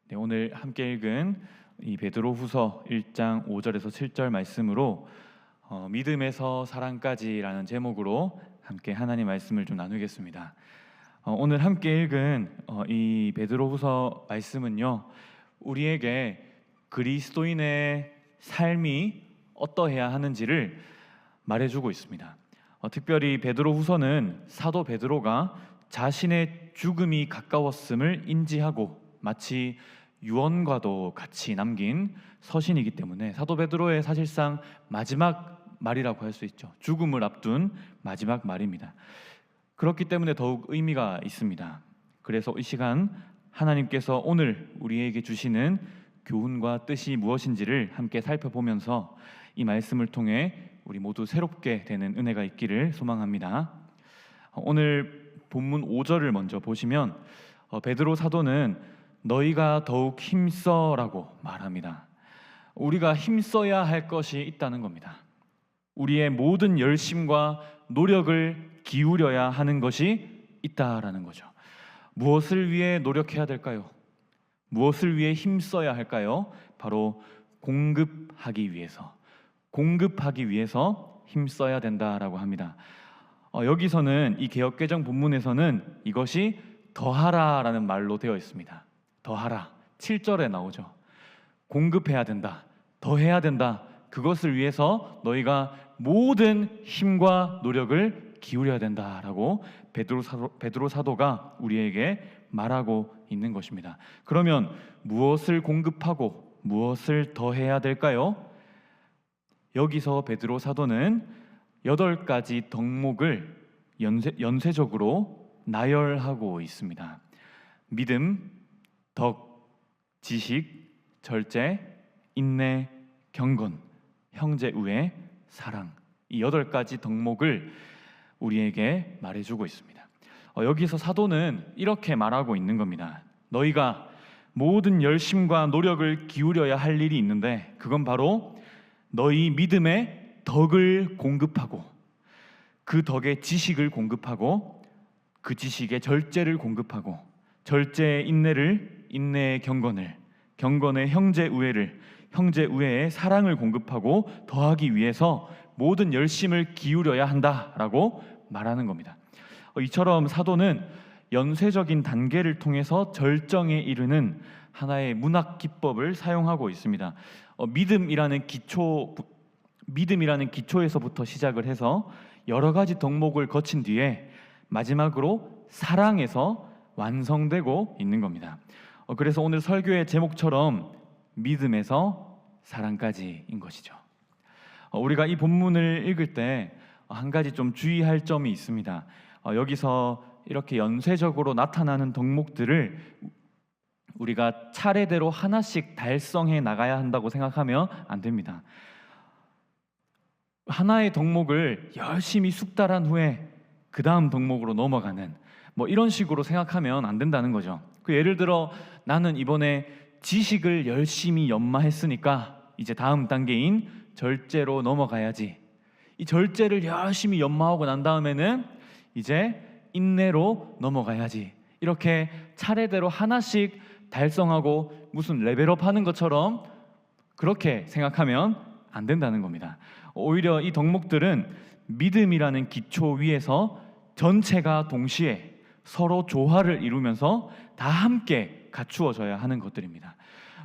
네, 오늘 함께 읽은 이 베드로후서 1장 5절에서 7절 말씀으로 믿음에서 사랑까지라는 제목으로 함께 하나님 말씀을 좀 나누겠습니다. 오늘 함께 읽은 이 베드로후서 말씀은요, 우리에게 그리스도인의 삶이 어떠해야 하는지를 말해주고 있습니다. 특별히 베드로후서는 사도 베드로가 자신의 죽음이 가까웠음을 인지하고 마치 유언과도 같이 남긴 서신이기 때문에 사도 베드로의 사실상 마지막 말이라고 할 수 있죠. 죽음을 앞둔 마지막 말입니다. 그렇기 때문에 더욱 의미가 있습니다. 그래서 이 시간 하나님께서 오늘 우리에게 주시는 교훈과 뜻이 무엇인지를 함께 살펴보면서 이 말씀을 통해 우리 모두 새롭게 되는 은혜가 있기를 소망합니다. 오늘 본문 5절을 먼저 보시면 베드로 사도는 너희가 더욱 힘써라고 말합니다. 우리가 힘써야 할 것이 있다는 겁니다. 우리의 모든 열심과 노력을 기울여야 하는 것이 있다라는 거죠. 무엇을 위해 노력해야 될까요? 무엇을 위해 힘써야 할까요? 바로 공급하기 위해서 힘써야 된다라고 합니다. 여기서는 이 개역개정 본문에서는 이것이 더하라라는 말로 되어 있습니다. 더하라, 7절에 나오죠. 공급해야 된다, 더해야 된다. 그것을 위해서 너희가 모든 힘과 노력을 기울여야 된다라고 베드로 사도가 우리에게 말하고 있는 것입니다. 그러면 무엇을 공급하고 무엇을 더해야 될까요? 여기서 베드로 사도는 8가지 덕목을 연쇄적으로 나열하고 있습니다. 믿음, 덕, 지식, 절제, 인내, 경건, 형제 우애, 사랑, 이 8가지 덕목을 우리에게 말해주고 있습니다. 여기서 사도는 이렇게 말하고 있는 겁니다. 너희가 모든 열심과 노력을 기울여야 할 일이 있는데 그건 바로 너희 믿음의 덕을 공급하고 그 덕의 지식을 공급하고 그 지식의 절제를 공급하고 절제의 인내를, 인내의 경건을, 경건의 형제 우애를, 형제 우애의 사랑을 공급하고 더하기 위해서 모든 열심을 기울여야 한다라고 말하는 겁니다. 이처럼 사도는 연쇄적인 단계를 통해서 절정에 이르는 하나의 문학 기법을 사용하고 있습니다. 믿음이라는 기초에서부터 시작을 해서 여러 가지 덕목을 거친 뒤에 마지막으로 사랑에서 완성되고 있는 겁니다. 그래서 오늘 설교의 제목처럼 믿음에서 사랑까지인 것이죠. 우리가 이 본문을 읽을 때 한 가지 좀 주의할 점이 있습니다. 여기서 이렇게 연쇄적으로 나타나는 덕목들을 우리가 차례대로 하나씩 달성해 나가야 한다고 생각하면 안 됩니다. 하나의 덕목을 열심히 숙달한 후에 그 다음 덕목으로 넘어가는 이런 식으로 생각하면 안 된다는 거죠. 예를 들어 나는 이번에 지식을 열심히 연마했으니까 이제 다음 단계인 절제로 넘어가야지. 이 절제를 열심히 연마하고 난 다음에는 이제 인내로 넘어가야지. 이렇게 차례대로 하나씩 달성하고 무슨 레벨업 하는 것처럼 그렇게 생각하면 안 된다는 겁니다. 오히려 이 덕목들은 믿음이라는 기초 위에서 전체가 동시에 서로 조화를 이루면서 다 함께 갖추어져야 하는 것들입니다.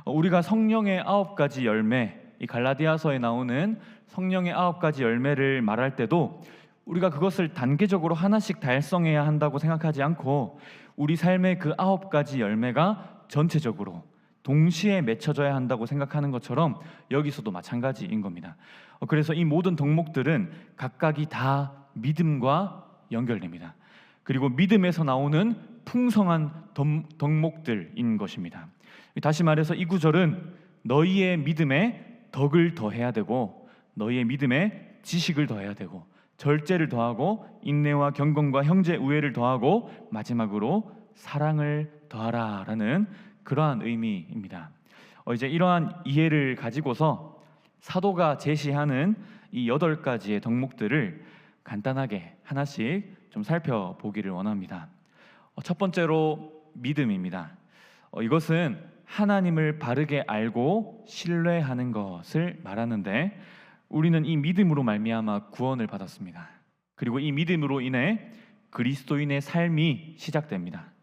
우리가 성령의 9가지 열매, 이 갈라디아서에 나오는 성령의 9가지 열매를 말할 때도 우리가 그것을 단계적으로 하나씩 달성해야 한다고 생각하지 않고 우리 삶의 그 9가지 열매가 전체적으로 동시에 맺혀져야 한다고 생각하는 것처럼 여기서도 마찬가지인 겁니다. 그래서 이 모든 덕목들은 각각이 다 믿음과 연결됩니다. 그리고 믿음에서 나오는 풍성한 덕목들인 것입니다. 다시 말해서 이 구절은 너희의 믿음에 덕을 더해야 되고 너희의 믿음에 지식을 더해야 되고 절제를 더하고 인내와 경건과 형제 우애를 더하고 마지막으로 사랑을 더하라라는 그러한 의미입니다. 이제 이러한 이해를 가지고서 사도가 제시하는 이 8가지의 덕목들을 간단하게 하나씩 좀 살펴보기를 원합니다. 첫 번째로 믿음입니다. 이것은 하나님을 바르게 알고 신뢰하는 것을 말하는데, 우리는 이 믿음으로 말미암아 구원을 받았습니다. 그리고 이 믿음으로 인해 그리스도인의 삶이 시작됩니다.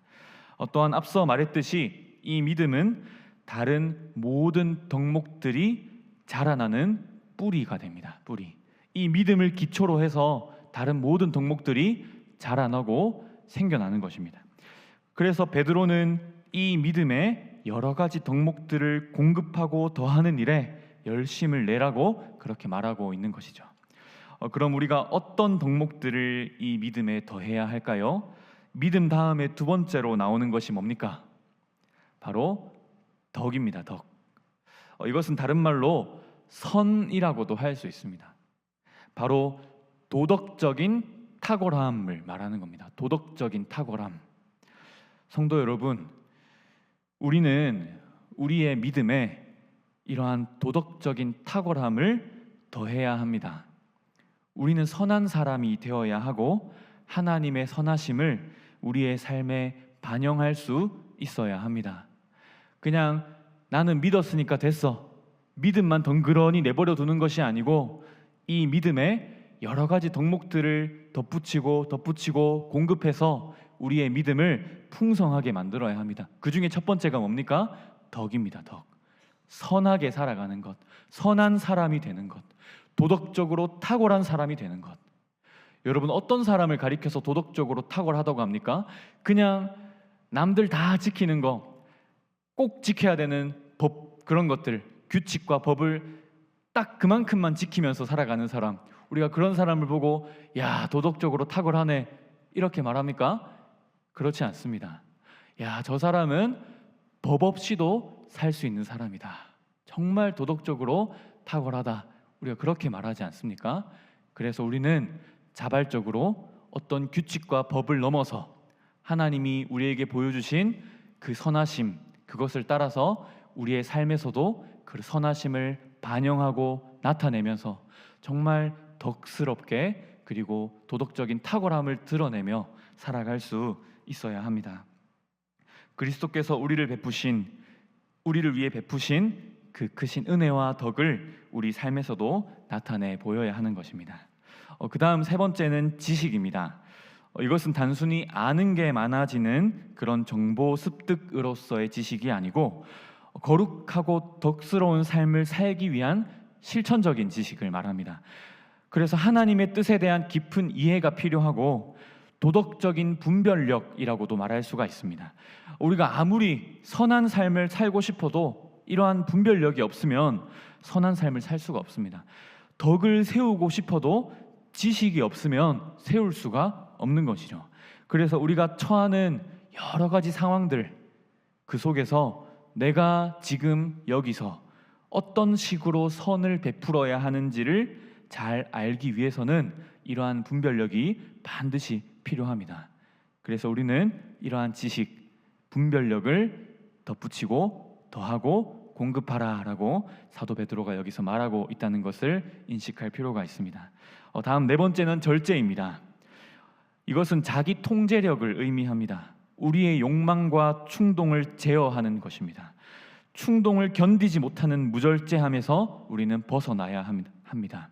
또한 앞서 말했듯이 이 믿음은 다른 모든 덕목들이 자라나는 뿌리가 됩니다. 뿌리. 이 믿음을 기초로 해서 다른 모든 덕목들이 자라나고 생겨나는 것입니다. 그래서 베드로는 이 믿음에 여러 가지 덕목들을 공급하고 더하는 일에 열심을 내라고 그렇게 말하고 있는 것이죠. 그럼 우리가 어떤 덕목들을 이 믿음에 더해야 할까요? 믿음 다음에 두 번째로 나오는 것이 뭡니까? 바로 덕입니다. 덕. 이것은 다른 말로 선이라고도 할 수 있습니다. 바로 도덕적인 탁월함을 말하는 겁니다. 도덕적인 탁월함. 성도 여러분, 우리는 우리의 믿음에 이러한 도덕적인 탁월함을 더해야 합니다. 우리는 선한 사람이 되어야 하고 하나님의 선하심을 우리의 삶에 반영할 수 있어야 합니다. 그냥 나는 믿었으니까 됐어, 믿음만 덩그러니 내버려 두는 것이 아니고 이 믿음에 여러 가지 덕목들을 덧붙이고 공급해서 우리의 믿음을 풍성하게 만들어야 합니다. 그 중에 첫 번째가 뭡니까? 덕입니다. 덕. 선하게 살아가는 것, 선한 사람이 되는 것, 도덕적으로 탁월한 사람이 되는 것. 여러분, 어떤 사람을 가리켜서 도덕적으로 탁월하다고 합니까? 그냥 남들 다 지키는 거, 꼭 지켜야 되는 법, 그런 것들, 규칙과 법을 딱 그만큼만 지키면서 살아가는 사람, 우리가 그런 사람을 보고 야, 도덕적으로 탁월하네 이렇게 말합니까? 그렇지 않습니다. 야, 저 사람은 법 없이도 살 수 있는 사람이다, 정말 도덕적으로 탁월하다, 우리가 그렇게 말하지 않습니까? 그래서 우리는 자발적으로 어떤 규칙과 법을 넘어서 하나님이 우리에게 보여주신 그 선하심, 그것을 따라서 우리의 삶에서도 그 선하심을 반영하고 나타내면서 정말 덕스럽게 그리고 도덕적인 탁월함을 드러내며 살아갈 수 있어야 합니다. 그리스도께서 우리를 위해 베푸신 그 크신 은혜와 덕을 우리 삶에서도 나타내 보여야 하는 것입니다. 그 다음 세 번째는 지식입니다. 이것은 단순히 아는 게 많아지는 그런 정보 습득으로서의 지식이 아니고 거룩하고 덕스러운 삶을 살기 위한 실천적인 지식을 말합니다. 그래서 하나님의 뜻에 대한 깊은 이해가 필요하고 도덕적인 분별력이라고도 말할 수가 있습니다. 우리가 아무리 선한 삶을 살고 싶어도 이러한 분별력이 없으면 선한 삶을 살 수가 없습니다. 덕을 세우고 싶어도 지식이 없으면 세울 수가 없는 것이죠. 그래서 우리가 처하는 여러 가지 상황들, 그 속에서 내가 지금 여기서 어떤 식으로 선을 베풀어야 하는지를 잘 알기 위해서는 이러한 분별력이 반드시 필요합니다. 그래서 우리는 이러한 지식, 분별력을 덧붙이고 더하고 공급하라라고 사도 베드로가 여기서 말하고 있다는 것을 인식할 필요가 있습니다. 다음 네 번째는 절제입니다. 이것은 자기 통제력을 의미합니다. 우리의 욕망과 충동을 제어하는 것입니다. 충동을 견디지 못하는 무절제함에서 우리는 벗어나야 합니다.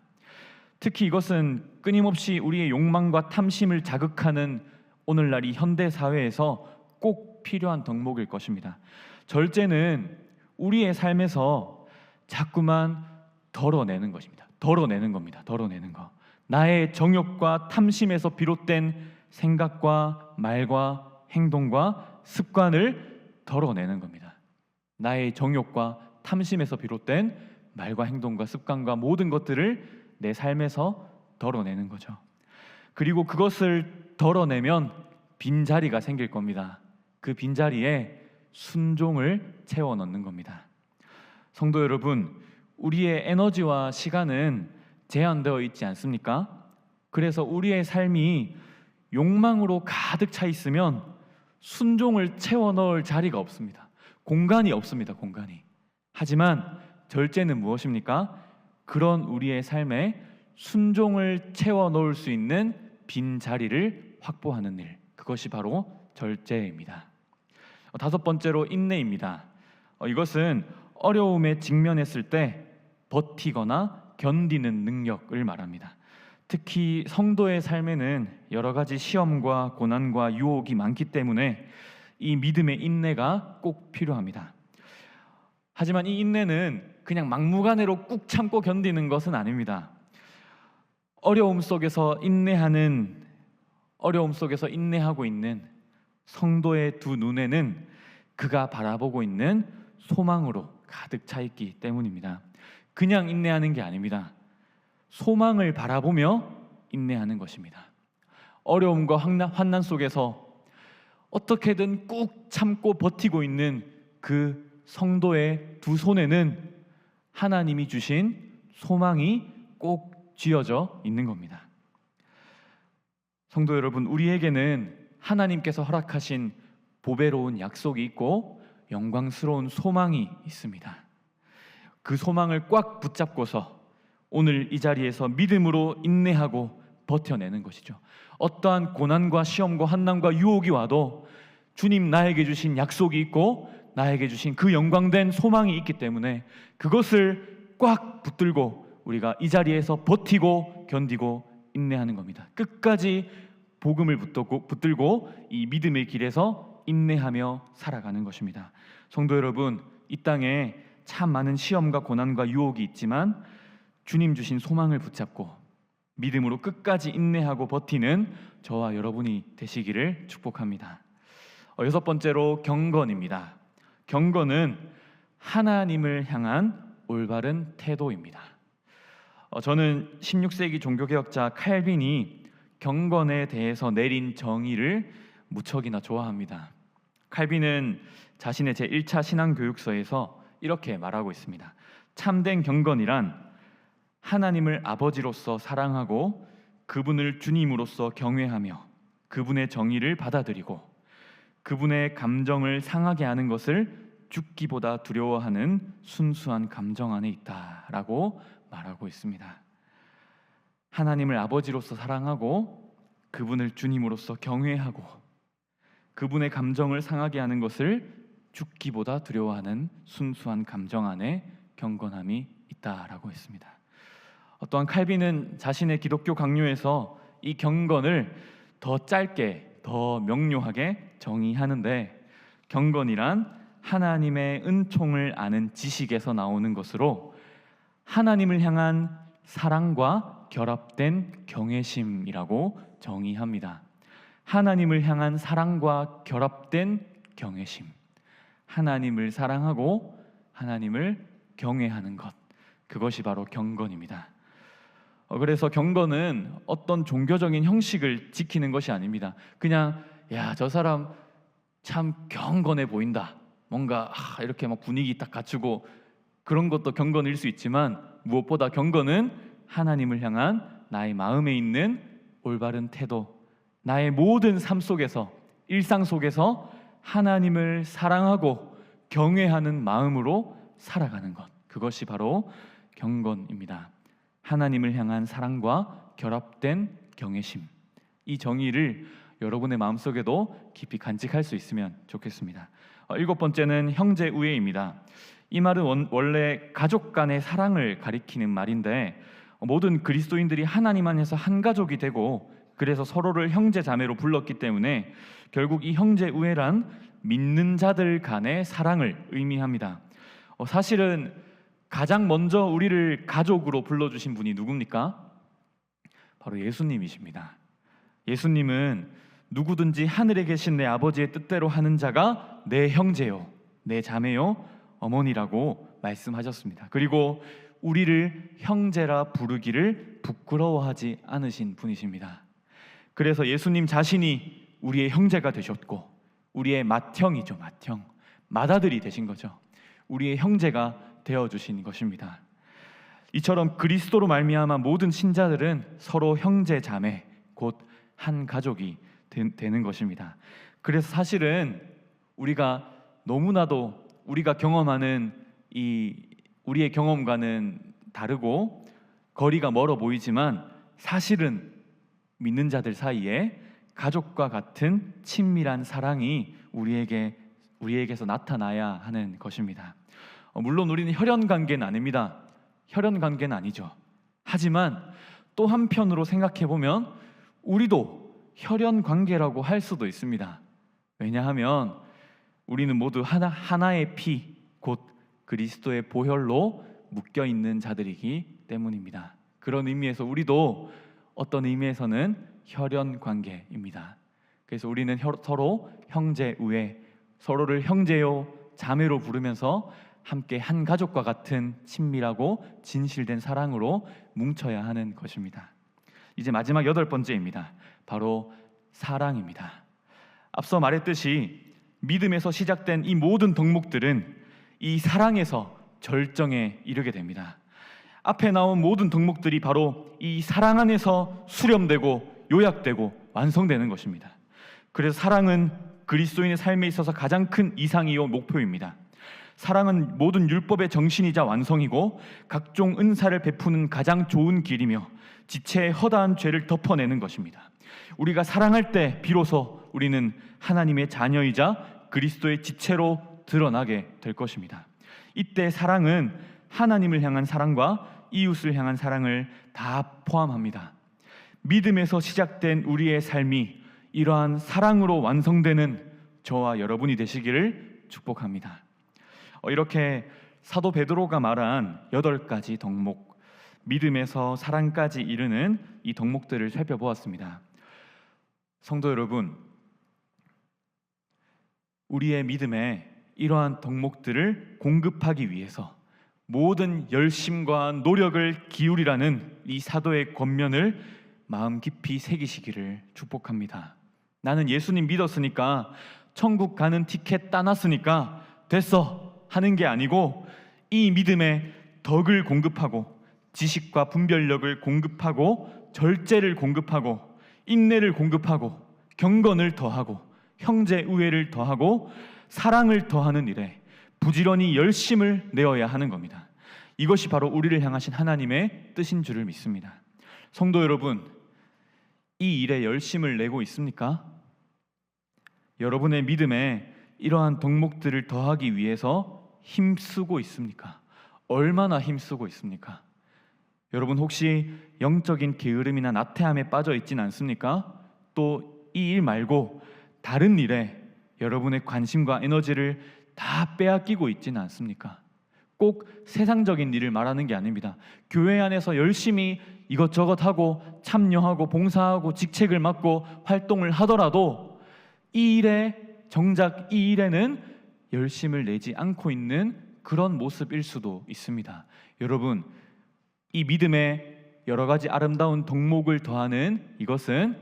특히 이것은 끊임없이 우리의 욕망과 탐심을 자극하는 오늘날 이 현대 사회에서 꼭 필요한 덕목일 것입니다. 절제는 우리의 삶에서 자꾸만 덜어내는 것입니다. 덜어내는 겁니다. 덜어내는 거. 나의 정욕과 탐심에서 비롯된 생각과 말과 행동과 습관을 덜어내는 겁니다. 나의 정욕과 탐심에서 비롯된 말과 행동과 습관과 모든 것들을 내 삶에서 덜어내는 거죠. 그리고 그것을 덜어내면 빈자리가 생길 겁니다. 그 빈자리에 순종을 채워 넣는 겁니다. 성도 여러분, 우리의 에너지와 시간은 제한되어 있지 않습니까? 그래서 우리의 삶이 욕망으로 가득 차 있으면 순종을 채워 넣을 자리가 없습니다. 공간이 없습니다. 공간이. 하지만 절제는 무엇입니까? 그런 우리의 삶에 순종을 채워 넣을 수 있는 빈 자리를 확보하는 일, 그것이 바로 절제입니다. 다섯 번째로 인내입니다. 이것은 어려움에 직면했을 때 버티거나 견디는 능력을 말합니다. 특히 성도의 삶에는 여러 가지 시험과 고난과 유혹이 많기 때문에 이 믿음의 인내가 꼭 필요합니다. 하지만 이 인내는 그냥 막무가내로 꾹 참고 견디는 것은 아닙니다. 어려움 속에서 인내하고 있는 성도의 두 눈에는 그가 바라보고 있는 소망으로 가득 차 있기 때문입니다. 그냥 인내하는 게 아닙니다. 소망을 바라보며 인내하는 것입니다. 어려움과 환난 속에서 어떻게든 꾹 참고 버티고 있는 그 성도의 두 손에는 하나님이 주신 소망이 꼭 쥐어져 있는 겁니다. 성도 여러분, 우리에게는 하나님께서 허락하신 보배로운 약속이 있고 영광스러운 소망이 있습니다. 그 소망을 꽉 붙잡고서 오늘 이 자리에서 믿음으로 인내하고 버텨내는 것이죠. 어떠한 고난과 시험과 환난과 유혹이 와도 주님 나에게 주신 약속이 있고 나에게 주신 그 영광된 소망이 있기 때문에 그것을 꽉 붙들고 우리가 이 자리에서 버티고 견디고 인내하는 겁니다. 끝까지 복음을 붙들고 이 믿음의 길에서 인내하며 살아가는 것입니다. 성도 여러분, 이 땅에 참 많은 시험과 고난과 유혹이 있지만 주님 주신 소망을 붙잡고 믿음으로 끝까지 인내하고 버티는 저와 여러분이 되시기를 축복합니다. 여섯 번째로 경건입니다. 경건은 하나님을 향한 올바른 태도입니다. 저는 16세기 종교개혁자 칼빈이 경건에 대해서 내린 정의를 무척이나 좋아합니다. 칼빈은 자신의 제1차 신앙교육서에서 이렇게 말하고 있습니다. 참된 경건이란 하나님을 아버지로서 사랑하고 그분을 주님으로서 경외하며 그분의 정의를 받아들이고 그분의 감정을 상하게 하는 것을 죽기보다 두려워하는 순수한 감정 안에 있다라고 말하고 있습니다. 하나님을 아버지로서 사랑하고 그분을 주님으로서 경외하고 그분의 감정을 상하게 하는 것을 죽기보다 두려워하는 순수한 감정 안에 경건함이 있다라고 했습니다. 또한 칼빈은 자신의 기독교 강요에서 이 경건을 더 짧게, 더 명료하게 정의하는데 경건이란 하나님의 은총을 아는 지식에서 나오는 것으로 하나님을 향한 사랑과 결합된 경외심이라고 정의합니다. 하나님을 향한 사랑과 결합된 경외심, 하나님을 사랑하고 하나님을 경외하는 것, 그것이 바로 경건입니다. 그래서 경건은 어떤 종교적인 형식을 지키는 것이 아닙니다. 그냥 저 사람 참 경건해 보인다, 뭔가 이렇게 막 분위기 딱 갖추고 그런 것도 경건일 수 있지만 무엇보다 경건은 하나님을 향한 나의 마음에 있는 올바른 태도, 나의 모든 삶 속에서, 일상 속에서 하나님을 사랑하고 경외하는 마음으로 살아가는 것, 그것이 바로 경건입니다. 하나님을 향한 사랑과 결합된 경외심, 이 정의를 여러분의 마음속에도 깊이 간직할 수 있으면 좋겠습니다. 일곱 번째는 형제 우애입니다. 이 말은 원래 가족 간의 사랑을 가리키는 말인데 모든 그리스도인들이 하나님 안에서 한 가족이 되고 그래서 서로를 형제 자매로 불렀기 때문에 결국 이 형제 우애란 믿는 자들 간의 사랑을 의미합니다. 사실은 가장 먼저 우리를 가족으로 불러주신 분이 누굽니까? 바로 예수님이십니다. 예수님은 누구든지 하늘에 계신 내 아버지의 뜻대로 하는 자가 내 형제요, 내 자매요, 어머니라고 말씀하셨습니다. 그리고 우리를 형제라 부르기를 부끄러워하지 않으신 분이십니다. 그래서 예수님 자신이 우리의 형제가 되셨고 우리의 맏형이죠, 맏형, 맏아들이 되신 거죠. 우리의 형제가 되어주신 것입니다. 이처럼 그리스도로 말미암아 모든 신자들은 서로 형제 자매, 곧 한 가족이 되는 것입니다. 그래서 사실은 우리가 너무나도 우리가 경험하는 우리의 경험과는 다르고 거리가 멀어 보이지만 사실은 믿는 자들 사이에 가족과 같은 친밀한 사랑이 우리에게 우리에게서 나타나야 하는 것입니다. 물론 우리는 혈연 관계는 아닙니다. 혈연 관계는 아니죠. 하지만 또 한편으로 생각해 보면 우리도 혈연 관계라고 할 수도 있습니다. 왜냐하면 우리는 모두 하나의 피, 곧 그리스도의 보혈로 묶여 있는 자들이기 때문입니다. 그런 의미에서 우리도 어떤 의미에서는 혈연 관계입니다. 그래서 우리는 서로 형제 우애, 서로를 형제요 자매로 부르면서 함께 한 가족과 같은 친밀하고 진실된 사랑으로 뭉쳐야 하는 것입니다. 이제 마지막 8번째입니다. 바로 사랑입니다. 앞서 말했듯이 믿음에서 시작된 이 모든 덕목들은 이 사랑에서 절정에 이르게 됩니다. 앞에 나온 모든 덕목들이 바로 이 사랑 안에서 수렴되고 요약되고 완성되는 것입니다. 그래서 사랑은 그리스도인의 삶에 있어서 가장 큰 이상이요 목표입니다. 사랑은 모든 율법의 정신이자 완성이고 각종 은사를 베푸는 가장 좋은 길이며 지체의 허다한 죄를 덮어내는 것입니다. 우리가 사랑할 때 비로소 우리는 하나님의 자녀이자 그리스도의 지체로 드러나게 될 것입니다. 이때 사랑은 하나님을 향한 사랑과 이웃을 향한 사랑을 다 포함합니다. 믿음에서 시작된 우리의 삶이 이러한 사랑으로 완성되는 저와 여러분이 되시기를 축복합니다. 이렇게 사도 베드로가 말한 8가지 덕목, 믿음에서 사랑까지 이르는 이 덕목들을 살펴보았습니다. 성도 여러분, 우리의 믿음에 이러한 덕목들을 공급하기 위해서 모든 열심과 노력을 기울이라는 이 사도의 권면을 마음 깊이 새기시기를 축복합니다. 나는 예수님 믿었으니까, 천국 가는 티켓 따놨으니까 됐어 하는 게 아니고, 이 믿음에 덕을 공급하고 지식과 분별력을 공급하고 절제를 공급하고 인내를 공급하고 경건을 더하고 형제 우애를 더하고 사랑을 더하는 일에 부지런히 열심을 내어야 하는 겁니다. 이것이 바로 우리를 향하신 하나님의 뜻인 줄을 믿습니다. 성도 여러분, 이 일에 열심을 내고 있습니까? 여러분의 믿음에 이러한 덕목들을 더하기 위해서 힘쓰고 있습니까? 얼마나 힘쓰고 있습니까? 여러분 혹시 영적인 게으름이나 나태함에 빠져 있진 않습니까? 또 이 일 말고 다른 일에 여러분의 관심과 에너지를 다 빼앗기고 있지는 않습니까? 꼭 세상적인 일을 말하는 게 아닙니다. 교회 안에서 열심히 이것저것 하고 참여하고 봉사하고 직책을 맡고 활동을 하더라도 이 일에 정작 이 일에는 열심을 내지 않고 있는 그런 모습일 수도 있습니다. 여러분, 이 믿음에 여러 가지 아름다운 덕목을 더하는 이것은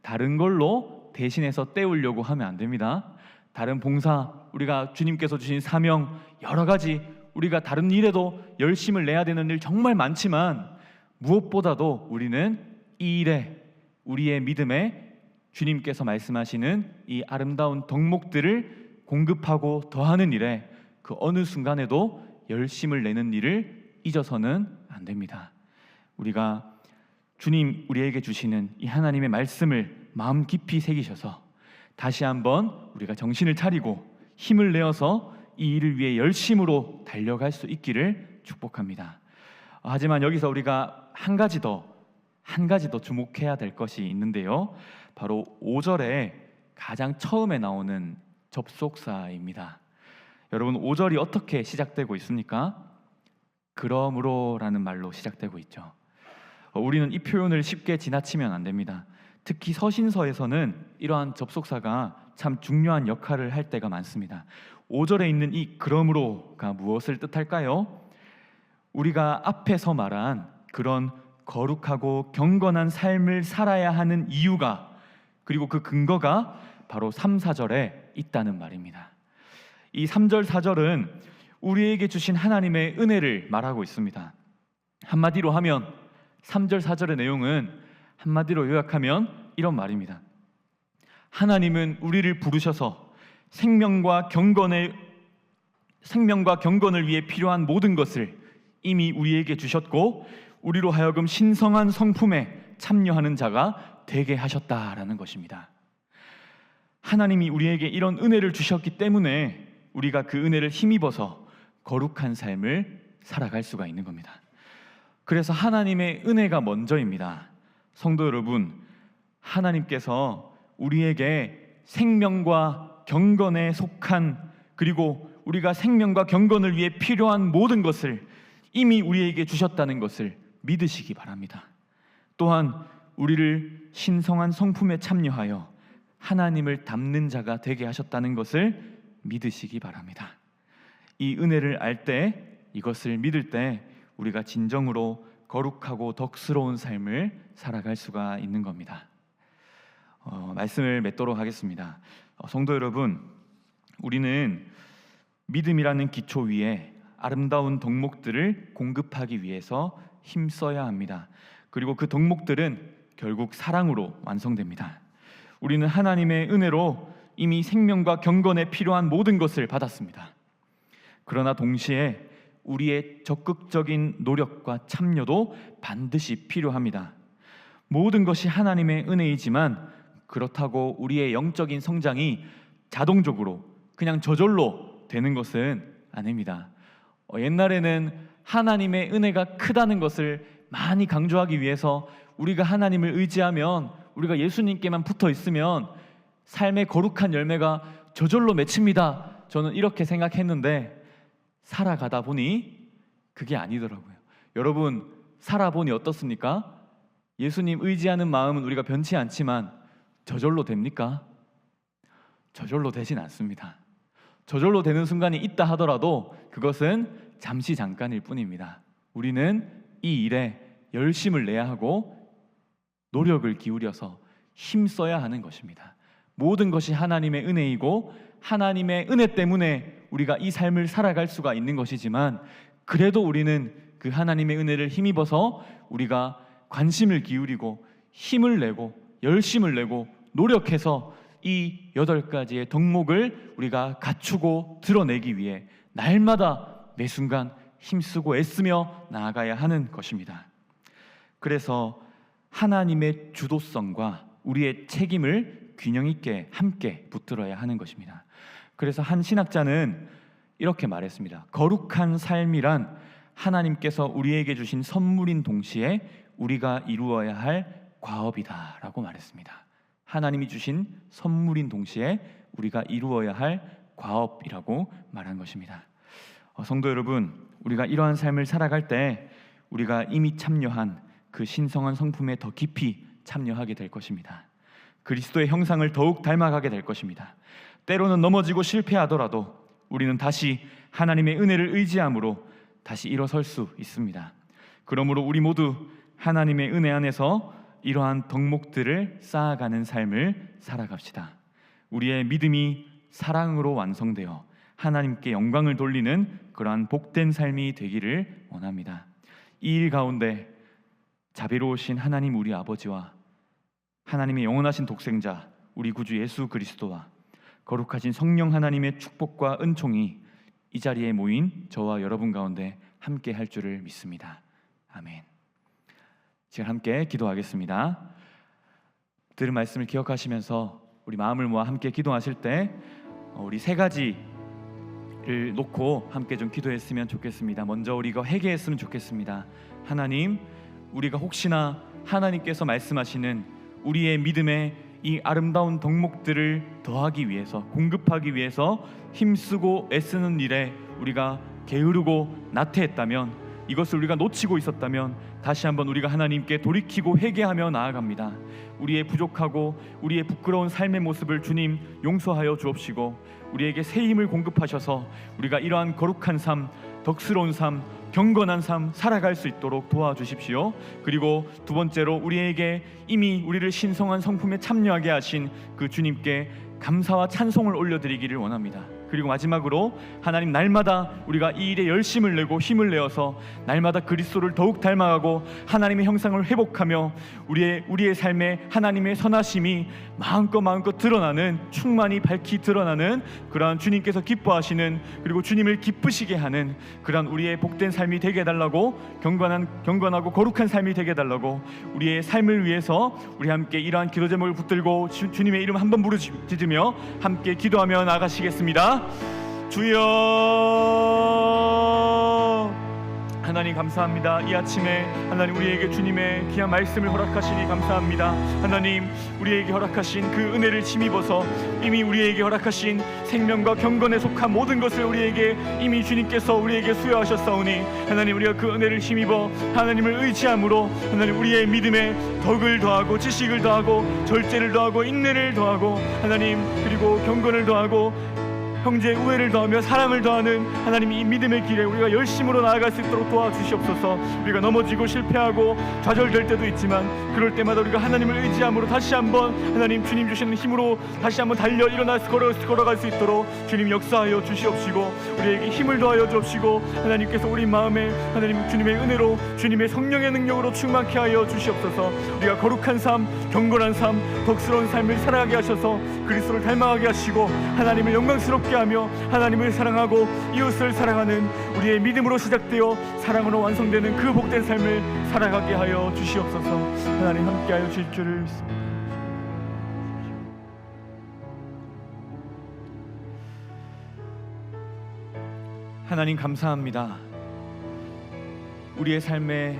다른 걸로 대신해서 때우려고 하면 안 됩니다. 다른 봉사, 우리가 주님께서 주신 사명, 여러 가지 우리가 다른 일에도 열심을 내야 되는 일 정말 많지만 무엇보다도 우리는 이 일에 우리의 믿음에 주님께서 말씀하시는 이 아름다운 덕목들을 공급하고 더하는 일에 그 어느 순간에도 열심을 내는 일을 잊어서는 안 됩니다. 우리가 주님 우리에게 주시는 이 하나님의 말씀을 마음 깊이 새기셔서 다시 한번 우리가 정신을 차리고 힘을 내어서 이 일을 위해 열심으로 달려갈 수 있기를 축복합니다. 하지만 여기서 우리가 한 가지 더 주목해야 될 것이 있는데요, 바로 5절에 가장 처음에 나오는 접속사입니다. 여러분, 5절이 어떻게 시작되고 있습니까? 그러므로라는 말로 시작되고 있죠. 우리는 이 표현을 쉽게 지나치면 안 됩니다. 특히 서신서에서는 이러한 접속사가 참 중요한 역할을 할 때가 많습니다. 5절에 있는 이 그러므로가 무엇을 뜻할까요? 우리가 앞에서 말한 그런 거룩하고 경건한 삶을 살아야 하는 이유가, 그리고 그 근거가 바로 3, 4절에 있다는 말입니다. 이 3절, 4절은 우리에게 주신 하나님의 은혜를 말하고 있습니다. 한마디로 하면 3절, 4절의 내용은 한마디로 요약하면 이런 말입니다. 하나님은 우리를 부르셔서 생명과 경건을 위해 필요한 모든 것을 이미 우리에게 주셨고 우리로 하여금 신성한 성품에 참여하는 자가 되게 하셨다라는 것입니다. 하나님이 우리에게 이런 은혜를 주셨기 때문에 우리가 그 은혜를 힘입어서 거룩한 삶을 살아갈 수가 있는 겁니다. 그래서 하나님의 은혜가 먼저입니다. 성도 여러분, 하나님께서 우리에게 생명과 경건에 속한, 그리고 우리가 생명과 경건을 위해 필요한 모든 것을 이미 우리에게 주셨다는 것을 믿으시기 바랍니다. 또한 우리를 신성한 성품에 참여하여 하나님을 닮는 자가 되게 하셨다는 것을 믿으시기 바랍니다. 이 은혜를 알 때, 이것을 믿을 때 우리가 진정으로 거룩하고 덕스러운 삶을 살아갈 수가 있는 겁니다. 말씀을 맺도록 하겠습니다. 성도 여러분, 우리는 믿음이라는 기초 위에 아름다운 덕목들을 공급하기 위해서 힘써야 합니다. 그리고 그 덕목들은 결국 사랑으로 완성됩니다. 우리는 하나님의 은혜로 이미 생명과 경건에 필요한 모든 것을 받았습니다. 그러나 동시에 우리의 적극적인 노력과 참여도 반드시 필요합니다. 모든 것이 하나님의 은혜이지만 그렇다고 우리의 영적인 성장이 자동적으로 그냥 저절로 되는 것은 아닙니다. 옛날에는 하나님의 은혜가 크다는 것을 많이 강조하기 위해서 우리가 하나님을 의지하면, 우리가 예수님께만 붙어 있으면 삶의 거룩한 열매가 저절로 맺힙니다. 저는 이렇게 생각했는데 살아가다 보니 그게 아니더라고요. 여러분, 살아보니 어떻습니까? 예수님 의지하는 마음은 우리가 변치 않지만 저절로 됩니까? 저절로 되진 않습니다. 저절로 되는 순간이 있다 하더라도 그것은 잠시 잠깐일 뿐입니다. 우리는 이 일에 열심을 내야 하고 노력을 기울여서 힘써야 하는 것입니다. 모든 것이 하나님의 은혜이고 하나님의 은혜 때문에 우리가 이 삶을 살아갈 수가 있는 것이지만, 그래도 우리는 그 하나님의 은혜를 힘입어서 우리가 관심을 기울이고 힘을 내고 열심을 내고 노력해서 이 8가지의 덕목을 우리가 갖추고 드러내기 위해 날마다 매 순간 힘쓰고 애쓰며 나아가야 하는 것입니다. 그래서 하나님의 주도성과 우리의 책임을 균형 있게 함께 붙들어야 하는 것입니다. 그래서 한 신학자는 이렇게 말했습니다. 거룩한 삶이란 하나님께서 우리에게 주신 선물인 동시에 우리가 이루어야 할 과업이다 라고 말했습니다. 하나님이 주신 선물인 동시에 우리가 이루어야 할 과업이라고 말한 것입니다. 성도 여러분, 우리가 이러한 삶을 살아갈 때 우리가 이미 참여한 그 신성한 성품에 더 깊이 참여하게 될 것입니다. 그리스도의 형상을 더욱 닮아가게 될 것입니다. 때로는 넘어지고 실패하더라도 우리는 다시 하나님의 은혜를 의지함으로 다시 일어설 수 있습니다. 그러므로 우리 모두 하나님의 은혜 안에서 이러한 덕목들을 쌓아가는 삶을 살아갑시다. 우리의 믿음이 사랑으로 완성되어 하나님께 영광을 돌리는 그러한 복된 삶이 되기를 원합니다. 이 일 가운데 자비로우신 하나님 우리 아버지와 하나님의 영원하신 독생자 우리 구주 예수 그리스도와 거룩하신 성령 하나님의 축복과 은총이 이 자리에 모인 저와 여러분 가운데 함께 할 줄을 믿습니다. 아멘. 지금 함께 기도하겠습니다. 들은 말씀을 기억하시면서 우리 마음을 모아 함께 기도하실 때 우리 3가지를 놓고 함께 좀 기도했으면 좋겠습니다. 먼저 우리가 회개했으면 좋겠습니다. 하나님, 우리가 혹시나 하나님께서 말씀하시는 우리의 믿음의 이 아름다운 덕목들을 더하기 위해서, 공급하기 위해서 힘쓰고 애쓰는 일에 우리가 게으르고 나태했다면, 이것을 우리가 놓치고 있었다면 다시 한번 우리가 하나님께 돌이키고 회개하며 나아갑니다. 우리의 부족하고 우리의 부끄러운 삶의 모습을 주님 용서하여 주옵시고 우리에게 새 힘을 공급하셔서 우리가 이러한 거룩한 삶, 덕스러운 삶, 경건한 삶 살아갈 수 있도록 도와주십시오. 그리고 두 번째로 우리에게 이미 우리를 신성한 성품에 참여하게 하신 그 주님께 감사와 찬송을 올려드리기를 원합니다. 그리고 마지막으로 하나님, 날마다 우리가 이 일에 열심을 내고 힘을 내어서 날마다 그리스도를 더욱 닮아가고 하나님의 형상을 회복하며 우리의 삶에 하나님의 선하심이 마음껏 드러나는, 충만히 밝히 드러나는 그러한 주님께서 기뻐하시는, 그리고 주님을 기쁘시게 하는 그러한 우리의 복된 삶이 되게 해달라고, 경건하고 거룩한 삶이 되게 해달라고, 우리의 삶을 위해서 우리 함께 이러한 기도 제목을 붙들고 주님의 이름 한번 부르짖으며 부르며 함께 기도하며 나가시겠습니다. 주여, 하나님 감사합니다. 이 아침에 하나님 우리에게 주님의 귀한 말씀을 허락하시니 감사합니다. 하나님 우리에게 허락하신 그 은혜를 힘입어서 이미 우리에게 허락하신 생명과 경건에 속한 모든 것을 우리에게 이미 주님께서 우리에게 수여하셨사오니 하나님 우리가 그 은혜를 힘입어 하나님을 의지함으로 하나님 우리의 믿음에 덕을 더하고 지식을 더하고 절제를 더하고 인내를 더하고 하나님 그리고 경건을 더하고 형제 우애를 더하며 사랑을 더하는 하나님 이 믿음의 길에 우리가 열심으로 나아갈 수 있도록 도와주시옵소서. 우리가 넘어지고 실패하고 좌절될 때도 있지만 그럴 때마다 우리가 하나님을 의지함으로 다시 한번 하나님 주님 주시는 힘으로 다시 한번 달려 일어나서 걸어갈 수 있도록 주님 역사하여 주시옵시고 우리에게 힘을 더하여 주옵시고 하나님께서 우리 마음에 하나님 주님의 은혜로 주님의 성령의 능력으로 충만케 하여 주시옵소서. 우리가 거룩한 삶, 경건한 삶, 덕스러운 삶을 살아가게 하셔서 그리스도를 닮아가게 하시고 하나님을 영광스럽게 하며 하나님을 사랑하고 이웃을 사랑하는 우리의 믿음으로 시작되어 사랑으로 완성되는 그 복된 삶을 살아가게 하여 주시옵소서. 하나님 함께하여 주실 줄을 믿습니다. 하나님 감사합니다. 우리의 삶에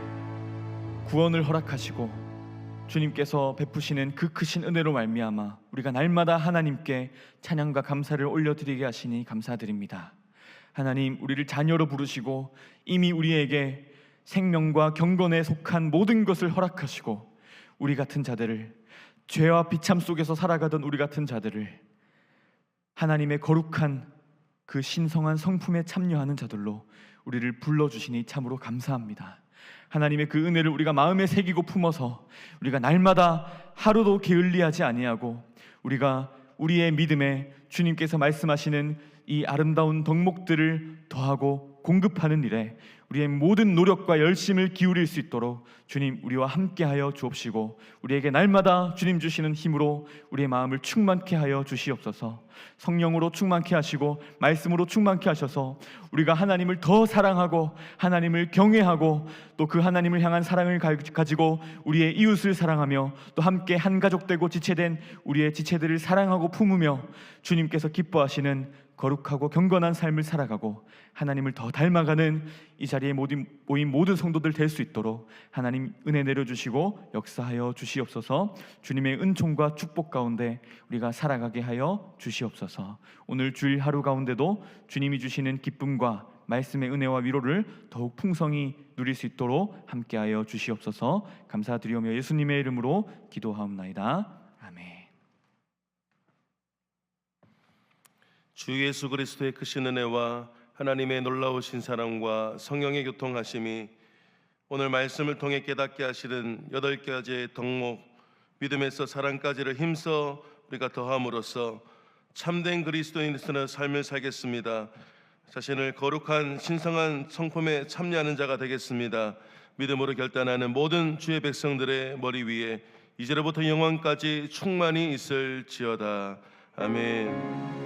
구원을 허락하시고 주님께서 베푸시는 그 크신 은혜로 말미암아 우리가 날마다 하나님께 찬양과 감사를 올려드리게 하시니 감사드립니다. 하나님 우리를 자녀로 부르시고 이미 우리에게 생명과 경건에 속한 모든 것을 허락하시고 우리 같은 자들을 죄와 비참 속에서 살아가던 우리 같은 자들을 하나님의 거룩한 그 신성한 성품에 참여하는 자들로 우리를 불러주시니 참으로 감사합니다. 하나님의 그 은혜를 우리가 마음에 새기고 품어서 우리가 날마다 하루도 게을리하지 아니하고 우리가 우리의 믿음에 주님께서 말씀하시는 이 아름다운 덕목들을 더하고 공급하는 일에 우리의 모든 노력과 열심을 기울일 수 있도록 주님 우리와 함께하여 주옵시고 우리에게 날마다 주님 주시는 힘으로 우리의 마음을 충만케 하여 주시옵소서. 성령으로 충만케 하시고 말씀으로 충만케 하셔서 우리가 하나님을 더 사랑하고 하나님을 경외하고 또 그 하나님을 향한 사랑을 가지고 우리의 이웃을 사랑하며 또 함께 한 가족 되고 지체된 우리의 지체들을 사랑하고 품으며 주님께서 기뻐하시는 거룩하고 경건한 삶을 살아가고 하나님을 더 닮아가는 이 자리에 모인 모든 성도들 될 수 있도록 하나님 은혜 내려주시고 역사하여 주시옵소서. 주님의 은총과 축복 가운데 우리가 살아가게 하여 주시옵소서. 오늘 주일 하루 가운데도 주님이 주시는 기쁨과 말씀의 은혜와 위로를 더욱 풍성히 누릴 수 있도록 함께하여 주시옵소서. 감사드리오며 예수님의 이름으로 기도하옵나이다. 아멘. 주 예수 그리스도의 크신 은혜와 하나님의 놀라우신 사랑과 성령의 교통하심이 오늘 말씀을 통해 깨닫게 하시는 8가지의 덕목 믿음에서 사랑까지를 힘써 우리가 더함으로써 참된 그리스도인으로서는 삶을 살겠습니다. 자신을 거룩한 신성한 성품에 참여하는 자가 되겠습니다. 믿음으로 결단하는 모든 주의 백성들의 머리 위에 이제로부터 영원까지 충만히 있을지어다. 아멘.